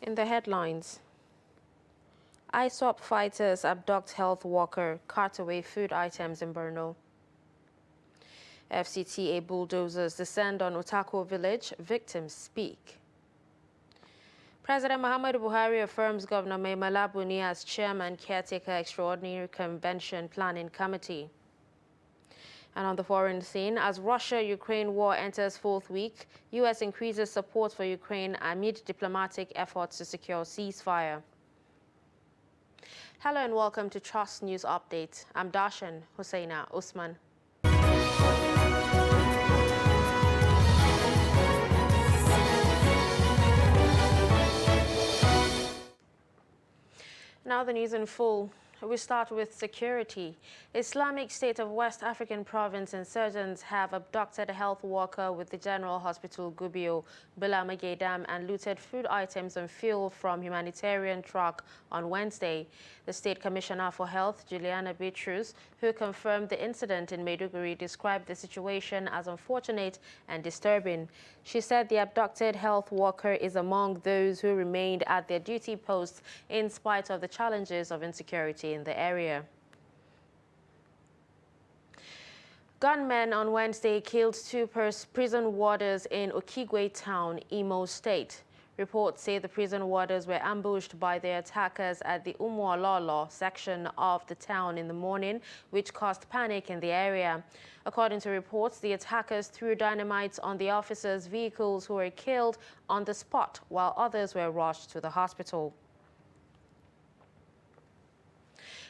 In the headlines, ISWAP fighters abduct health worker, cart away food items in Borno. FCTA bulldozers descend on Utako village, victims speak. President Muhammadu Buhari affirms Governor Mai Mala Buni as chairman, caretaker extraordinary convention planning committee. And on the foreign scene, as Russia-Ukraine war enters fourth week, U.S. increases support for Ukraine amid diplomatic efforts to secure ceasefire. Hello and welcome to Trust News Update. I'm Darshan Hussaina Usman. Now the news in full. We start with security. Islamic State of West African Province insurgents have abducted a health worker with the General Hospital Gubbio, Bulamagay Dam, and looted food items and fuel from humanitarian truck on Wednesday. The State Commissioner for Health, Juliana Bitrus, who confirmed the incident in Maiduguri, described the situation as unfortunate and disturbing. She said the abducted health worker is among those who remained at their duty posts in spite of the challenges of insecurity in the area. Gunmen on Wednesday killed two prison warders in Okigwe town, Imo State. Reports say the prison warders were ambushed by their attackers at the Umuololo section of the town in the morning, which caused panic in the area. According to reports, the attackers threw dynamite on the officers' vehicles who were killed on the spot, while others were rushed to the hospital.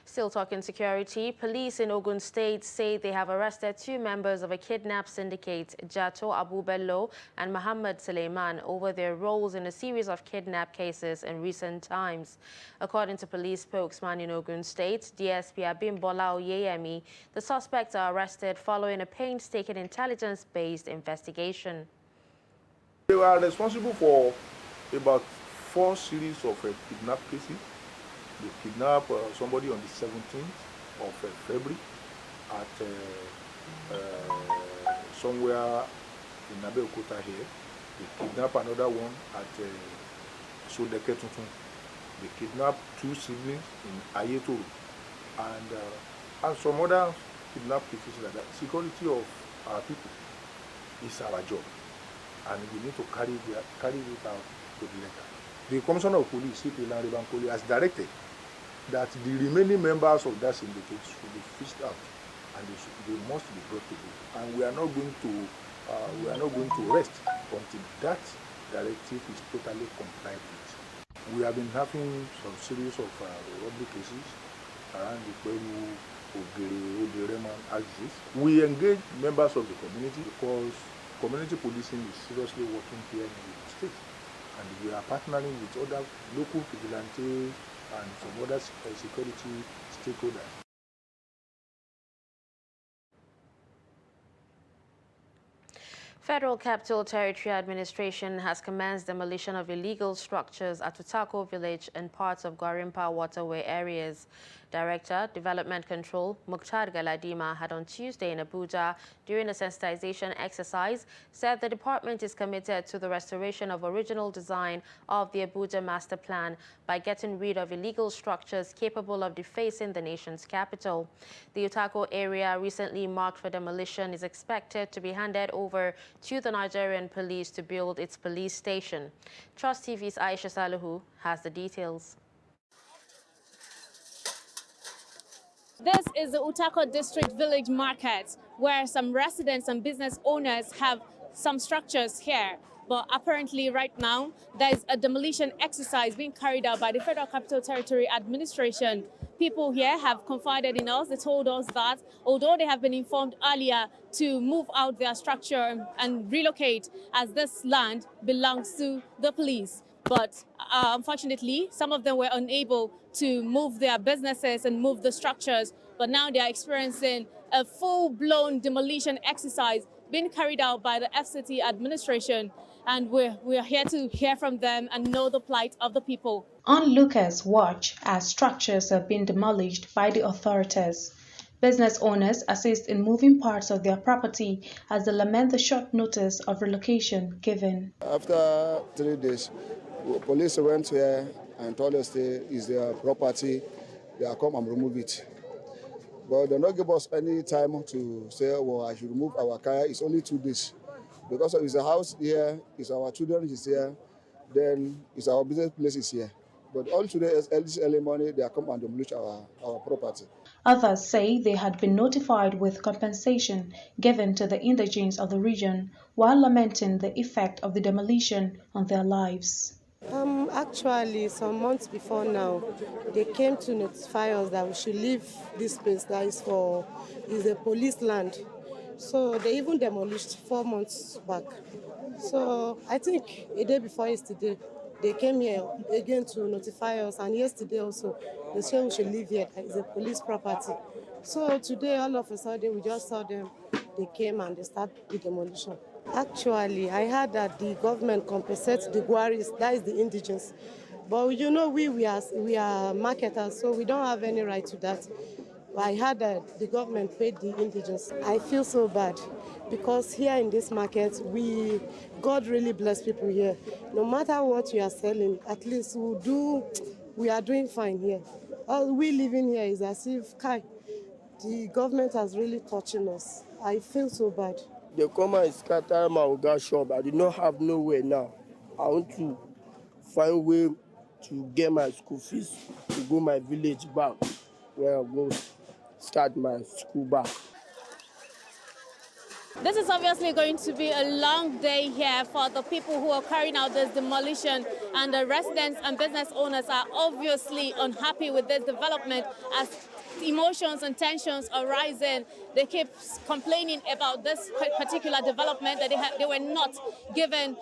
Still talking security, police in Ogun State say they have arrested two members of a kidnap syndicate, Jato Abu Bello and Muhammad Suleiman, over their roles in a series of kidnap cases in recent times. According to police spokesman in Ogun State, DSP Abimbola Oyeyemi, the suspects are arrested following a painstaking intelligence-based investigation. They were responsible for about 4 series of kidnap cases. They kidnapped somebody on the 17th of February at somewhere in Abeokuta here. They kidnapped another one at Sodeke Tuntun. They kidnapped 2 siblings in Ayetoro and some other kidnap cases like that. Security of our people is our job, and we need to carry it out to the letter. The Commissioner of Police, CP Lanre Bankole, has directed that the remaining members of that syndicate should be fished out, and they must be brought to book. And we are not going to rest until that directive is totally complied with. We have been having some series of robbery cases around the Peru, Ogere, Odereman axis. We engage members of the community because community policing is seriously working here in the state, and we are partnering with other local vigilantes and some other security stakeholders. Federal Capital Territory Administration has commenced demolition of illegal structures at Utako village and parts of Gwarimpa waterway areas. Director, Development Control, Mukhtar Galadima, had on Tuesday in Abuja, during a sensitization exercise, said the department is committed to the restoration of original design of the Abuja Master Plan by getting rid of illegal structures capable of defacing the nation's capital. The Utako area, recently marked for demolition, is expected to be handed over to the Nigerian police to build its police station. Trust TV's Aisha Salihu has the details. This is the Utako District Village Market, where some residents and business owners have some structures here. But apparently right now, there's a demolition exercise being carried out by the Federal Capital Territory Administration. People here have confided in us. They told us that although they have been informed earlier to move out their structure and relocate, as this land belongs to the police. But unfortunately, some of them were unable to move their businesses and move the structures. But now they are experiencing a full-blown demolition exercise being carried out by the FCT administration. And we're here to hear from them and know the plight of the people. Onlookers watch as structures are being demolished by the authorities. Business owners assist in moving parts of their property as they lament the short notice of relocation given. After 3 days, Police went here and told us it's their property. They are come and remove it. But they don't give us any time to say, well, I should remove our car. It's only 2 days. Because it's a house here, it's our children is here, then it's our business place is here. But all today, this early morning, they are come and demolish our property. Others say they had been notified with compensation given to the indigents of the region, while lamenting the effect of the demolition on their lives. Actually, some months before now, they came to notify us that we should leave this place that is a police land. So they even demolished 4 months back. So I think a day before yesterday, they came here again to notify us, and yesterday also, they said we should leave here, that is a police property. So today, all of a sudden, we just saw them, they came and they started the demolition. Actually, I heard that the government compensates the Gwaris, that is the indigents. But you know, we are marketers, so we don't have any right to that. I heard that the government paid the indigents. I feel so bad because here in this market, God really bless people here. No matter what you are selling, at least we are doing fine here. All we living here is as if, the government has really touching us. I feel so bad. They come and scatter my Oga shop. I did not have nowhere now. I want to find a way to get my school fees to go my village back, where I go start my school back. This is obviously going to be a long day here for the people who are carrying out this demolition, and the residents and business owners are obviously unhappy with this development as emotions and tensions are rising. They keep complaining about this particular development, that they were not given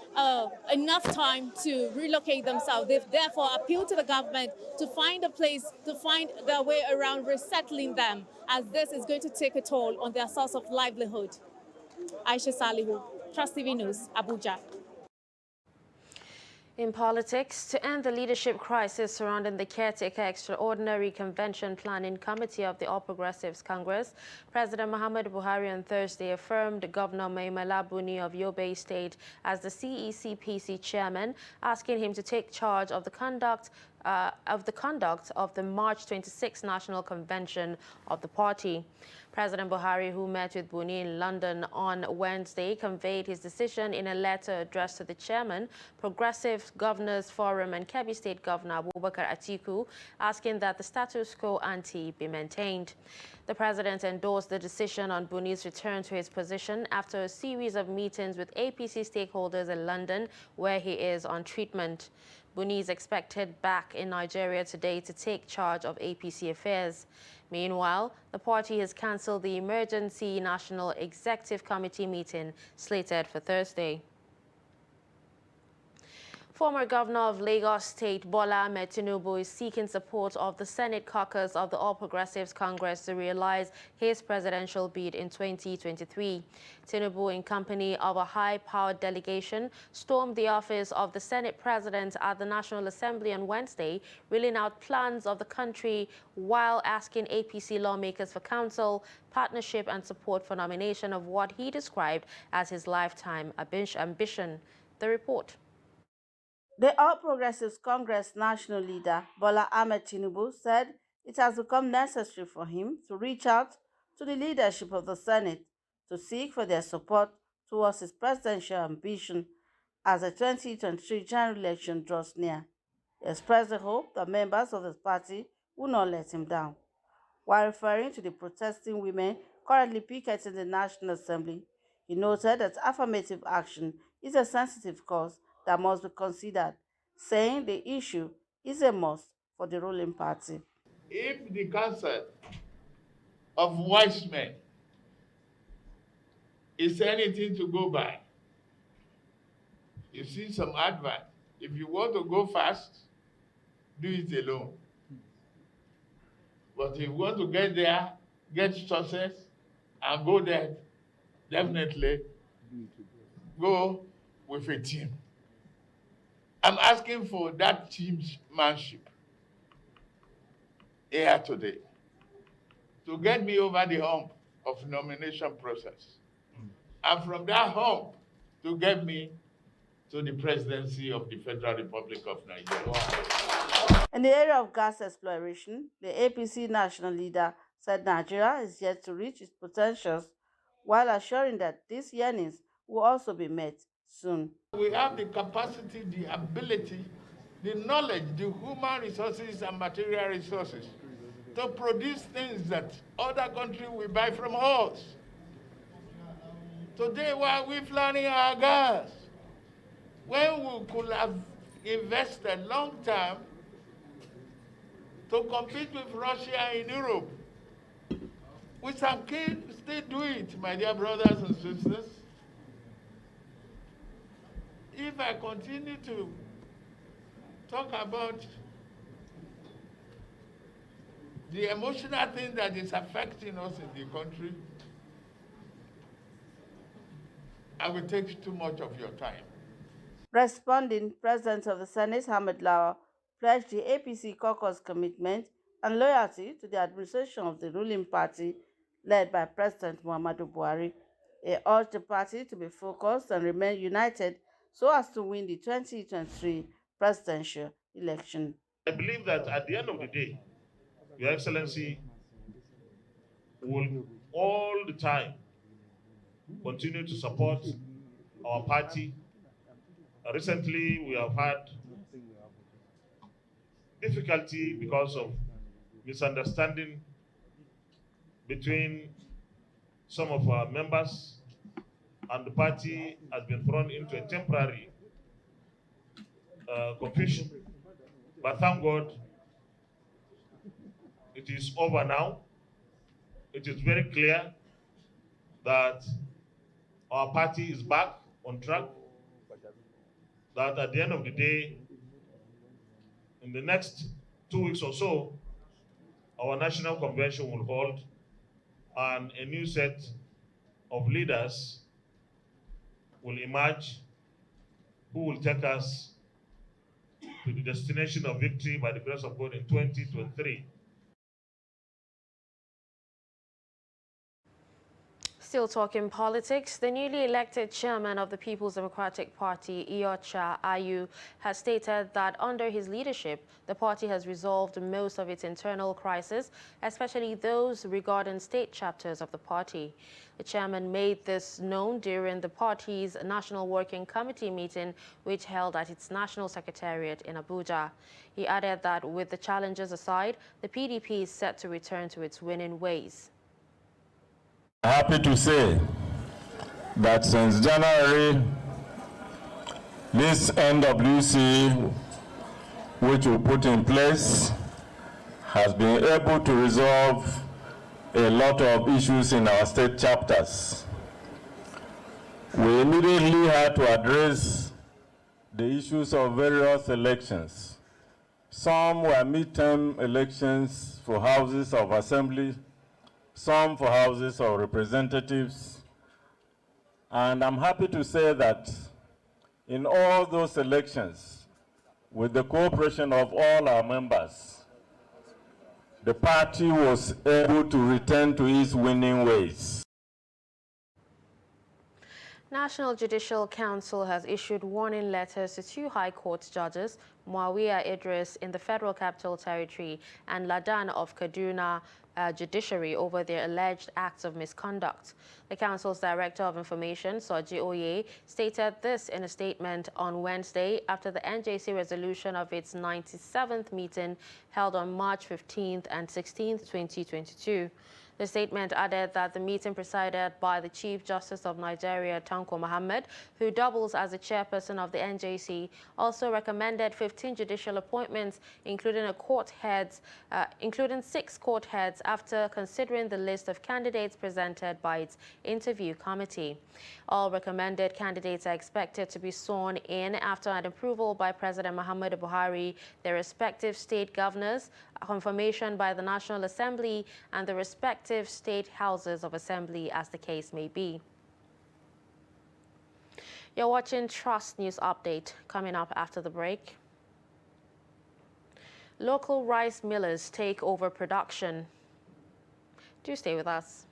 enough time to relocate themselves. They've therefore appealed to the government to find a place, to find their way around resettling them, as this is going to take a toll on their source of livelihood. Aisha Salihu, Trust TV News, Abuja. In politics, to end the leadership crisis surrounding the Caretaker Extraordinary Convention Planning Committee of the All Progressives Congress, President Muhammadu Buhari on Thursday affirmed Governor Mai Mala Buni of Yobe State as the CECPC chairman, asking him to take charge of the conduct of the March 26 National Convention of the party. President Buhari, who met with Buni in London on Wednesday, conveyed his decision in a letter addressed to the chairman, Progressive Governors Forum and Kebbi State Governor Abubakar Atiku, asking that the status quo ante be maintained. The president endorsed the decision on Buni's return to his position after a series of meetings with APC stakeholders in London, where he is on treatment. Buni is expected back in Nigeria today to take charge of APC affairs. Meanwhile, the party has cancelled the Emergency National Executive Committee meeting slated for Thursday. Former Governor of Lagos State, Bola Ahmed Tinubu, is seeking support of the Senate caucus of the All Progressives Congress to realize his presidential bid in 2023. Tinubu, in company of a high-powered delegation, stormed the office of the Senate President at the National Assembly on Wednesday, reeling out plans of the country while asking APC lawmakers for counsel, partnership, and support for nomination of what he described as his lifetime ambition. The report. The All Progressives Congress national leader, Bola Ahmed Tinubu, said it has become necessary for him to reach out to the leadership of the Senate to seek for their support towards his presidential ambition as the 2023 general election draws near. He expressed the hope that members of the party will not let him down. While referring to the protesting women currently picketing the National Assembly, he noted that affirmative action is a sensitive cause that must be considered, saying the issue is a must for the ruling party. If the counsel of wise men is anything to go by, you see some advice. If you want to go fast, do it alone. But if you want to get there, get success, and go there, definitely go with a team. I'm asking for that teammanship here today to get me over the hump of nomination process. And from that hump to get me to the presidency of the Federal Republic of Nigeria. In the area of gas exploration, the APC national leader said Nigeria is yet to reach its potentials, while assuring that these yearnings will also be met soon. We have the capacity, the ability, the knowledge, the human resources and material resources to produce things that other countries will buy from us. Today, why are we flaring our gas? When we could have invested long time to compete with Russia in Europe. We can still do it, my dear brothers and sisters. If I continue to talk about the emotional thing that is affecting us in the country, I will take too much of your time. Responding, President of the Senate, Ahmed Lawan, pledged the APC caucus commitment and loyalty to the administration of the ruling party led by President Muhammadu Buhari. He urged the party to be focused and remain united so as to win the 2023 presidential election. I believe that at the end of the day, Your Excellency will all the time continue to support our party. Recently, we have had difficulty because of misunderstanding between some of our members, and the party has been thrown into a temporary confusion. But thank God, it is over now. It is very clear that our party is back on track, that at the end of the day, in the next 2 weeks or so, our national convention will hold, and a new set of leaders will emerge who will take us to the destination of victory by the grace of God in 2023. Still talking politics, the newly elected chairman of the People's Democratic Party, Iyorchia Ayu, has stated that under his leadership, the party has resolved most of its internal crises, especially those regarding state chapters of the party. The chairman made this known during the party's National Working Committee meeting, which held at its National Secretariat in Abuja. He added that with the challenges aside, the PDP is set to return to its winning ways. Happy to say that since January, this NWC, which we put in place, has been able to resolve a lot of issues in our state chapters. We immediately had to address the issues of various elections. Some were midterm elections for houses of assembly, some for houses of representatives. And I'm happy to say that in all those elections, with the cooperation of all our members, the party was able to return to its winning ways. National Judicial Council has issued warning letters to 2 High Court judges, Muawiyah Idris in the Federal Capital Territory and Ladan of Kaduna Judiciary, over their alleged acts of misconduct. The Council's Director of Information, Soji Oye, stated this in a statement on Wednesday after the NJC resolution of its 97th meeting held on March 15th and 16th, 2022. The statement added that the meeting presided by the Chief Justice of Nigeria, Tanko Muhammad, who doubles as the chairperson of the NJC, also recommended 15 judicial appointments, including 6 court heads, after considering the list of candidates presented by its interview committee. All recommended candidates are expected to be sworn in after an approval by President Muhammadu Buhari, their respective state governors, a confirmation by the National Assembly, and the respective state houses of assembly, as the case may be. You're watching Trust News Update. Coming up after the break, local rice millers take over production. Do stay with us.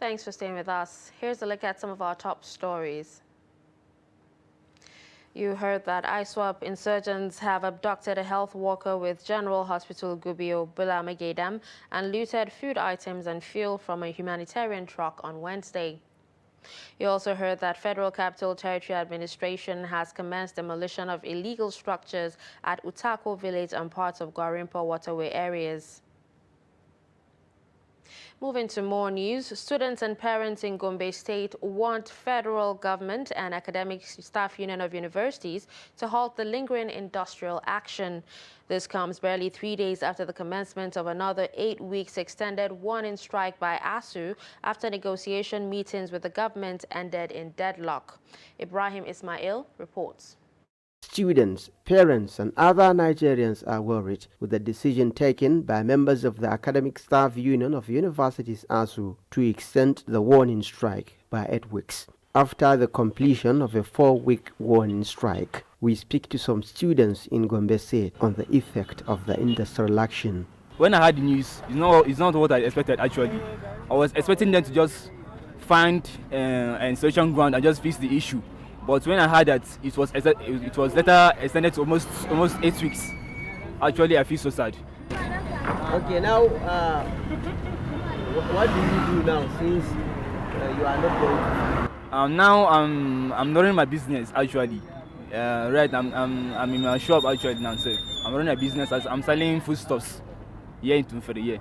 Thanks for staying with us. Here's a look at some of our top stories. You heard that ISWAP insurgents have abducted a health worker with General Hospital Gubio Bulamagedam and looted food items and fuel from a humanitarian truck on Wednesday. You also heard that Federal Capital Territory Administration has commenced demolition of illegal structures at Utako Village and parts of Gwarimpa waterway areas. Moving to more news, students and parents in Gombe State want federal government and academic staff union of universities to halt the lingering industrial action. This comes barely 3 days after the commencement of another 8 weeks extended warning strike by ASU after negotiation meetings with the government ended in deadlock. Ibrahim Ismail reports. Students, parents and other Nigerians are worried with the decision taken by members of the Academic Staff Union of Universities ASU to extend the warning strike by 8 weeks. After the completion of a 4-week warning strike, we speak to some students in Gombe State on the effect of the industrial action. When I heard the news, it's not what I expected actually. I was expecting them to just find an solution ground and just fix the issue. But when I heard that it was later extended to almost 8 weeks, actually I feel so sad. Okay, now what do you do now since you are not going? Now I'm running my business actually. Right, I'm in my shop actually now. So I'm running a business as I'm selling foodstuffs here in Tunfere.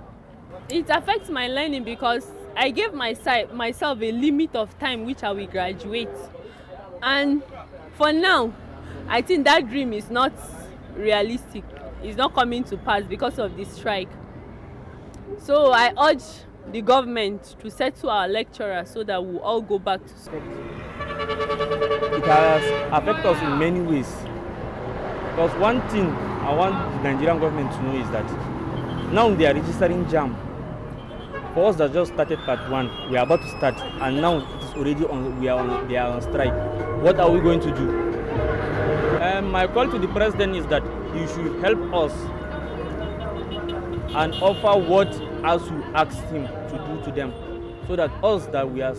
It affects my learning because I gave myself a limit of time which I will graduate. And for now, I think that dream is not realistic. It's not coming to pass because of this strike. So I urge the government to settle our lecturers so that we'll all go back to school. It has affected us in many ways. Because one thing I want the Nigerian government to know is that now they are registering JAMB. For us that just started part 1, we are about to start, and now it is already on. They are on strike. What are we going to do? My call to the president is that he should help us and offer what ASU asked him to do to them, so that us that we are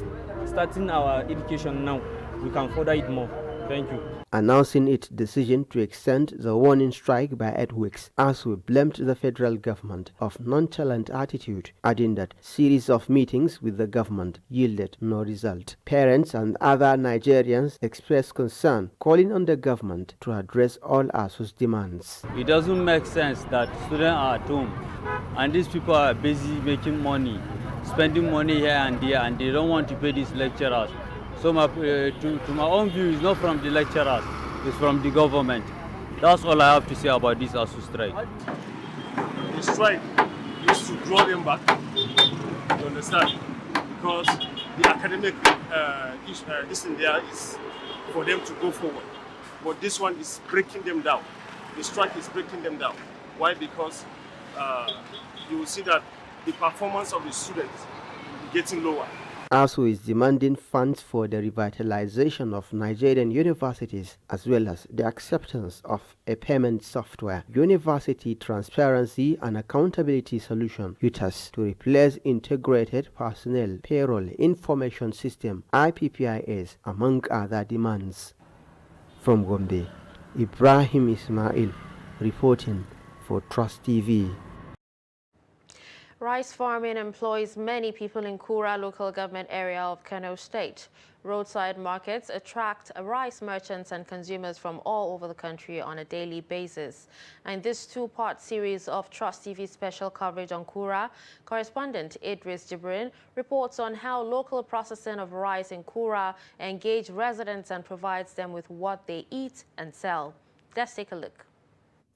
starting our education now, we can further it more. Thank you. Announcing its decision to extend the warning strike by 8 weeks, ASU blamed the federal government of nonchalant attitude, adding that series of meetings with the government yielded no result. Parents and other Nigerians expressed concern, calling on the government to address all ASU's demands. It doesn't make sense that students are at home and these people are busy making money, spending money here and there, and they don't want to pay these lecturers. So to my own view, it's not from the lecturers, it's from the government. That's all I have to say about this ASU strike. The strike is to draw them back, you understand? Because the academic this in there is for them to go forward. But this one is breaking them down. The strike is breaking them down. Why? Because you will see that the performance of the students will be getting lower. ASU is demanding funds for the revitalization of Nigerian universities as well as the acceptance of a payment software, university transparency and accountability solution, UTAS, to replace integrated personnel payroll information system IPPIS, among other demands. From Gombe, Ibrahim Ismail reporting for Trust TV. Rice farming employs many people in Kura local government area of Kano State. Roadside markets attract rice merchants and consumers from all over the country on a daily basis. And this two-part series of Trust TV special coverage on Kura, correspondent Idris Jibrin reports on how local processing of rice in Kura engage residents and provides them with what they eat and sell. Let's take a look.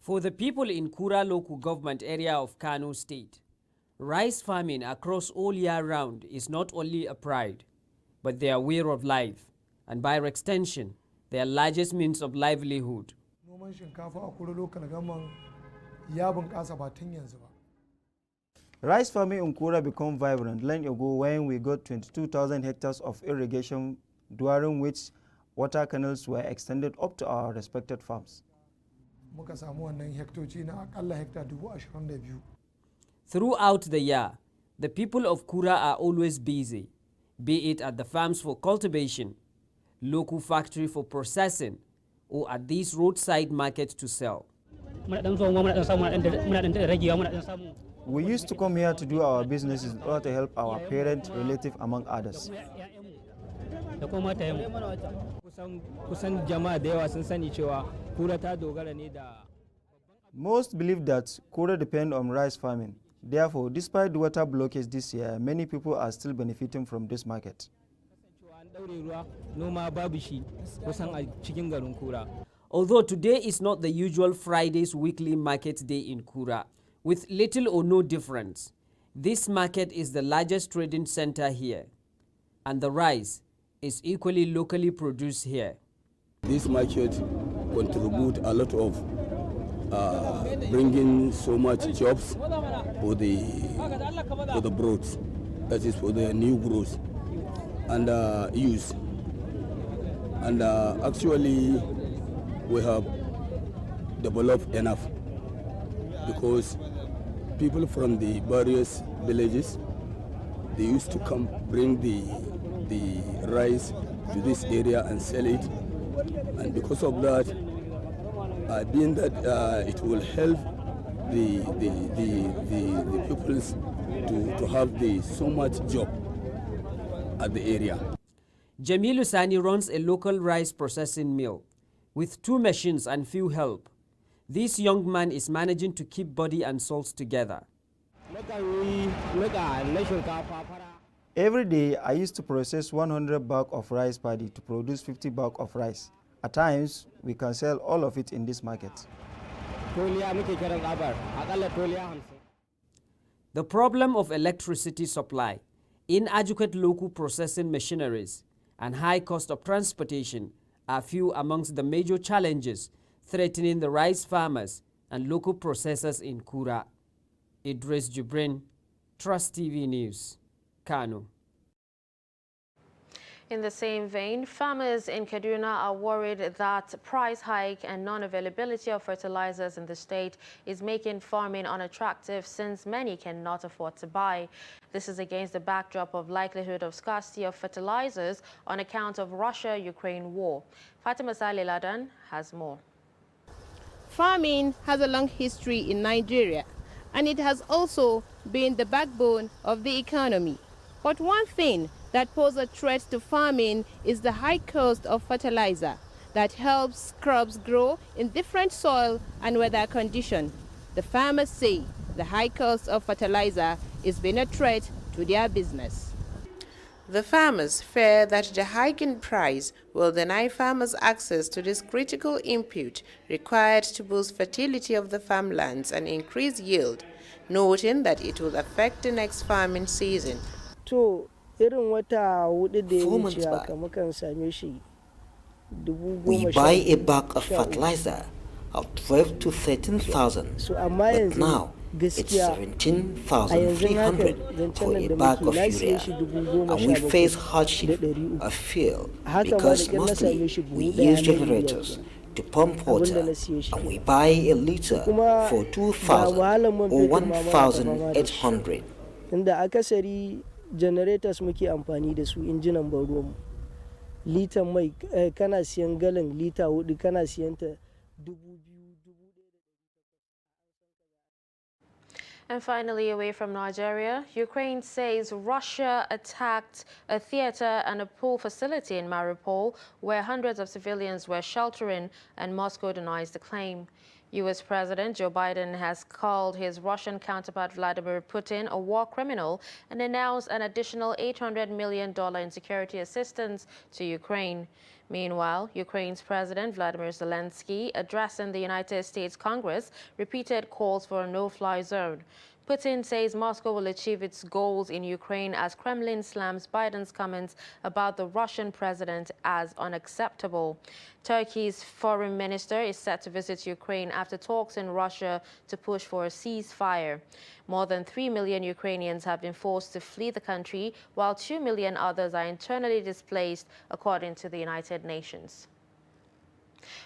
For the people in Kura local government area of Kano State, rice farming across all year round is not only a pride, but their way of life, and by extension, their largest means of livelihood. Rice farming in Kura became vibrant long ago when we got 22,000 hectares of irrigation, during which water canals were extended up to our respected farms. Throughout the year, the people of Kura are always busy. be it at the farms for cultivation, local factory for processing, or at these roadside markets to sell. We used to come here to do our businesses in order to help our parent, relative, among others. Most believe that Kura depend on rice farming. Therefore, despite the water blockage this year, many people are still benefiting from this market. Although today is not the usual Friday's weekly market day in Kura, with little or no difference, this market is the largest trading center here, and the rice is equally locally produced here. This market contributes a lot of bringing so much jobs for the broads, that is for the new growth and youth. And actually we have developed enough because people from the various villages, they used to come bring the rice to this area and sell it, and because of that, being that it will help the peoples to have so much job at the area. Jamilu Sani runs a local rice processing mill with 2 machines and few help. This young man is managing to keep body and soul together. Every day, I used to process 100 bags of rice paddy to produce 50 bags of rice. At times, we can sell all of it in this market. The problem of electricity supply, inadequate local processing machineries, and high cost of transportation are few amongst the major challenges threatening the rice farmers and local processors in Kura. Idris Jubrin, Trust TV News, Kano. In the same vein, farmers in Kaduna are worried that price hike and non-availability of fertilizers in the state is making farming unattractive since many cannot afford to buy. This is against the backdrop of likelihood of scarcity of fertilizers on account of Russia-Ukraine war. Fatima Saleh Ladan has more. Farming has a long history in Nigeria, and it has also been the backbone of the economy. But one thing that poses a threat to farming is the high cost of fertilizer that helps crops grow in different soil and weather conditions. The farmers say the high cost of fertilizer is being a threat to their business. The farmers fear that the hike in price will deny farmers access to this critical input required to boost fertility of the farmlands and increase yield, noting that it will affect the next farming season. 4 months back, we buy a bag of fertilizer at 12 to 13,000, but now it's 17,300 for a bag of urea, and we face hardship of fuel because mostly we use generators to pump water, and we buy a liter for 2,000 or 1,800. Generators muke amfani da su injinan ban ruwan litan mai kana siyan galan lita 4 kana siyan ta 2,000. And finally, away from Nigeria, Ukraine says Russia attacked a theater and a pool facility in Mariupol where hundreds of civilians were sheltering, and Moscow denies the claim. U.S. President Joe Biden has called his Russian counterpart Vladimir Putin a war criminal and announced an additional $800 million in security assistance to Ukraine. Meanwhile, Ukraine's President Vladimir Zelensky, addressing the United States Congress, repeated calls for a no-fly zone. Putin says Moscow will achieve its goals in Ukraine as Kremlin slams Biden's comments about the Russian president as unacceptable. Turkey's foreign minister is set to visit Ukraine after talks in Russia to push for a ceasefire. More than 3 million Ukrainians have been forced to flee the country, while 2 million others are internally displaced, according to the United Nations.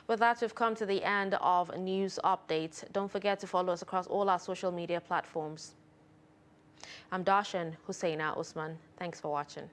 With that, we've come to the end of news updates. Don't forget to follow us across all our social media platforms. I'm Darshan Husseina Usman. Thanks for watching.